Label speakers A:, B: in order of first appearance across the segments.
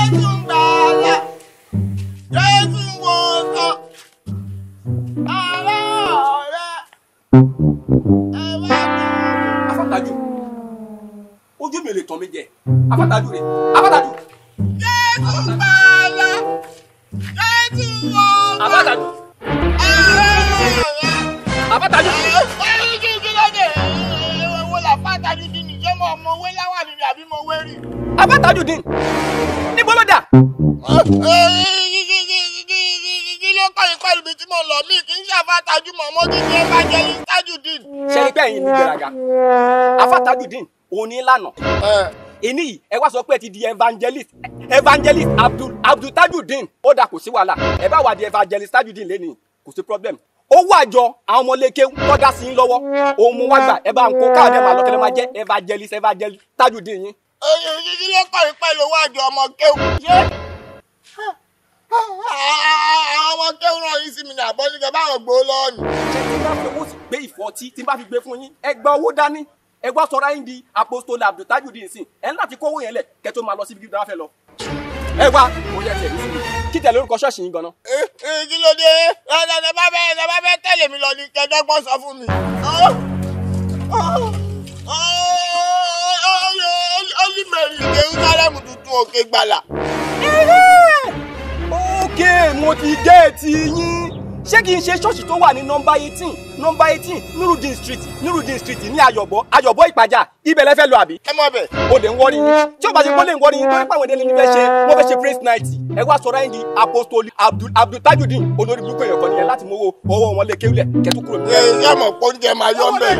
A: Jésù gbàlà. Jésù wòsàn. Bàbá ọ̀rẹ́. Ẹ wá dùn.
B: Afátàjú. Ojú mi ò lè tàn mí jẹ. Afátàjú rè. Afátàjú.
A: Jésù gbàlà. Jésù wòsàn.
B: Afátàjú. Afátàjú. Afátàjú dín. Níbo ló dà?
A: Kí ló kọ́ ikọ́ ibi tí mo lọ mí kì í ṣe Afátàjú mọ̀ mo ti ṣe Evangelist Tajudeen.
B: Ṣé ẹgbẹ́ yìí ní gbéraga? Afátàjú dín òun ní ìlànà. Ìní yìí ẹ wá sọ pé ẹ ti di evangelist Abdul Tajudeen. Ó dà kò sí wàhálà. Ẹ bá wà di evangelist Tajudeen lẹ́nìí kò sí problem. Owó àjọ àwọn ọmọ lékè tọ́já sí ń lọ́wọ́. Òun mú wá gbà ẹ bá ń kó káàdé máa lọ́kẹ́lẹ́ máa jẹ́ evangelist Tajudeen yín.
A: Kí ló kọ́ ikọ́ ìlú owó àjọ ọmọ kéwù? Àwọn ọmọ kéwù náà yìí sí mi ní àbọ̀ nígbà báwọn gbowó lọ́wọ́ ni.
B: Ṣé tí bá fi owó gbé ìfọ̀tí tí bá fi gbé fún yín ẹ gba owó dání ẹ gbọ́ sọ̀rọ̀ yín di apostole Abdul Tajudeen sí ẹ láti kó owó yẹn lẹ̀ kẹ́ tó máa lọ síbi gíga fẹ́ lọ. Ẹ wá mo yẹ tiẹ̀ nísìnyí kí tẹ̀lé orúkọ ṣọ́ọ̀ṣì yín gan-an.
A: Kí ló dé? Ẹ bá fẹ́ tẹ̀lé mi lọ ní kẹ́dọ́gbọ́n sọ fún mi. Olùmẹ̀rì Jerúsálẹ́mù tuntun òkè gbàlà.
B: Ókè mo ti géètì yín ṣé kì í ṣe ṣọ́ọ̀ṣì tó wà ní nọ́mbà 18 Nurudeen Street ní Ayọ̀bọ̀ Ìpàjà ibẹ̀ lẹ fẹ́ lọ àbí.
A: Ẹ mọ̀ bẹ̀.
B: O lè ń wọ́rí yín tí ó bá ṣe kó lè ń wọ́rí yín torí pàwọn èdè ní wọ́n fẹ́ ṣe praise night ẹ wá sọ̀rọ̀ yín di apostoli Abdul Tajudeen olórí burúkú èèyàn kan nìyẹn láti mú owó wọn lé kéwìlẹ̀ kẹ́tù kúrò nílẹ̀.
A: Ẹ yá mọ̀ pé oúnjẹ máa yọ ń bẹ̀.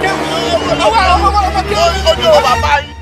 A: Ojú bàbá yìí.